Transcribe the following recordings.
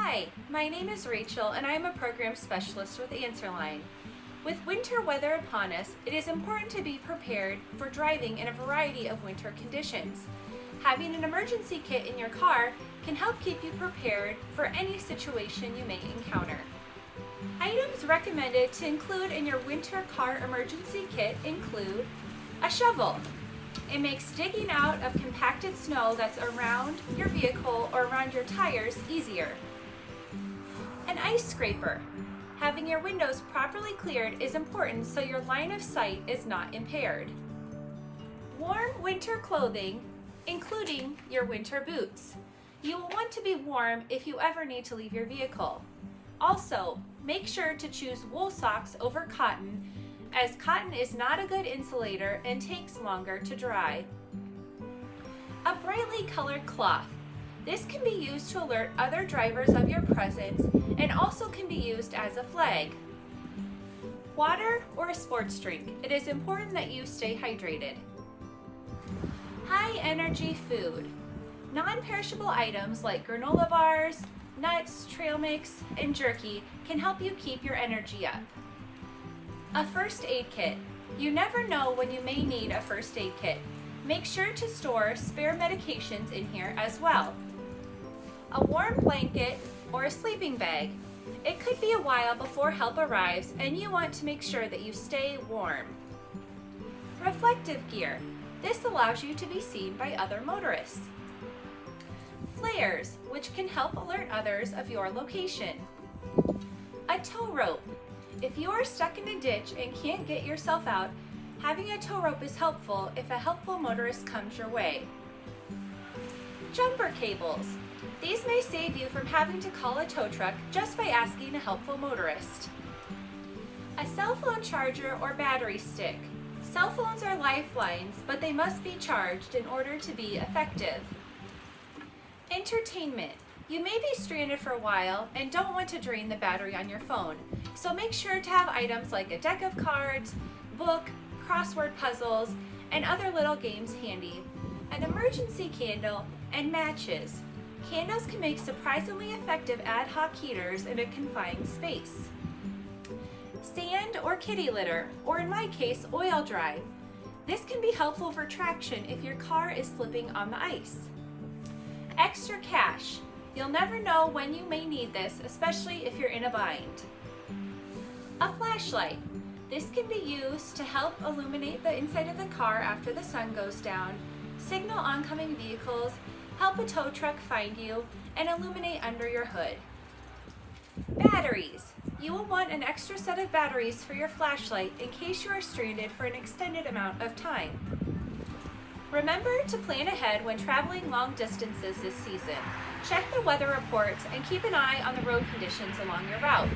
Hi, my name is Rachel and I am a program specialist with AnswerLine. With winter weather upon us, it is important to be prepared for driving in a variety of winter conditions. Having an emergency kit in your car can help keep you prepared for any situation you may encounter. Items recommended to include in your winter car emergency kit include a shovel. It makes digging out of compacted snow that's around your vehicle or around your tires easier. An ice scraper. Having your windows properly cleared is important so your line of sight is not impaired. Warm winter clothing, including your winter boots. You will want to be warm if you ever need to leave your vehicle. Also, make sure to choose wool socks over cotton, as cotton is not a good insulator and takes longer to dry. A brightly colored cloth. This can be used to alert other drivers of your presence and also can be used as a flag. Water or a sports drink. It is important that you stay hydrated. High energy food. Non-perishable items like granola bars, nuts, trail mix, and jerky can help you keep your energy up. A first aid kit. You never know when you may need a first aid kit. Make sure to store spare medications in here as well. A warm blanket or a sleeping bag. It could be a while before help arrives and you want to make sure that you stay warm. Reflective gear. This allows you to be seen by other motorists. Flares, which can help alert others of your location. A tow rope. If you are stuck in a ditch and can't get yourself out, having a tow rope is helpful if a helpful motorist comes your way. Jumper cables. These may save you from having to call a tow truck just by asking a helpful motorist. A cell phone charger or battery stick. Cell phones are lifelines, but they must be charged in order to be effective. Entertainment. You may be stranded for a while and don't want to drain the battery on your phone, so make sure to have items like a deck of cards, book, crossword puzzles, and other little games handy. An emergency candle and matches. Candles can make surprisingly effective ad hoc heaters in a confined space. Sand or kitty litter, or in my case, oil dry. This can be helpful for traction if your car is slipping on the ice. Extra cash. You'll never know when you may need this, especially if you're in a bind. A flashlight. This can be used to help illuminate the inside of the car after the sun goes down, signal oncoming vehicles, help a tow truck find you, and illuminate under your hood. Batteries. You will want an extra set of batteries for your flashlight in case you are stranded for an extended amount of time. Remember to plan ahead when traveling long distances this season. Check the weather reports and keep an eye on the road conditions along your route.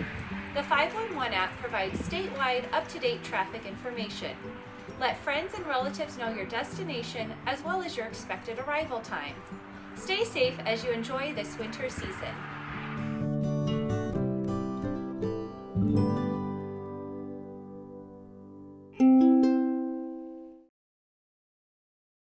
The 511 app provides statewide, up-to-date traffic information. Let friends and relatives know your destination as well as your expected arrival time. Stay safe as you enjoy this winter season.